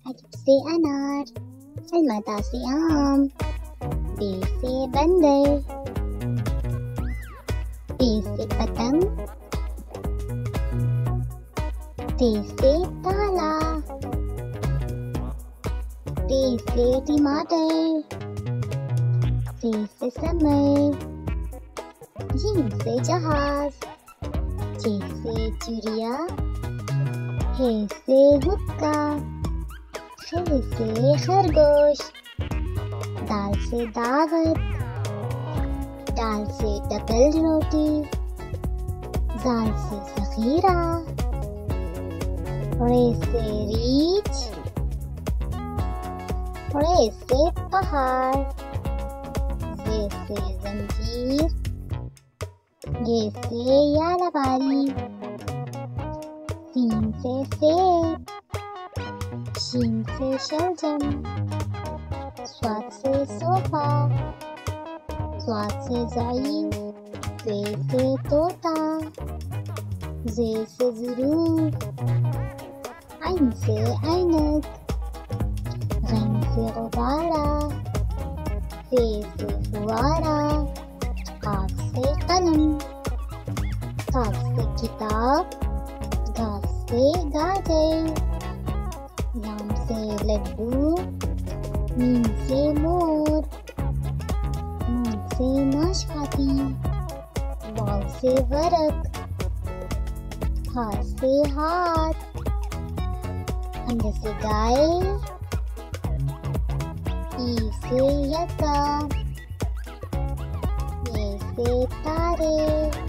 अलिफ से अनार, अलमता से आम, बे से बंदर, पे से पतंग, ते से ताला, ते से टमाटर, से समर, जीम से जहाज, जे से चिड़िया, हे से हुक्का, खे से खरगोश, दाल से दावत, दाल से डबल रोटी, जाल से ज़ख़ीरा, रे से रीछ, रे से पहाड़, जे से जंजीर, ये से यालवारी, सीन से सेब, शीन से शलजम, स्वाद से सोफा, स्वाद से ज़ईफ़, ज़े से तोता, ज़े से ज़रूर, ऐन से ऐनक, गैन से गुब्बारा, फे से फुआरा, काफ से कलम, काफ से किताब, घास से गाजर, लाम से लड्डू, मीम से मोर, नून से नाशपाती, वाव से वरक, हा से हाथ, हमज़ से गाय, ई से यका, ये से तारे।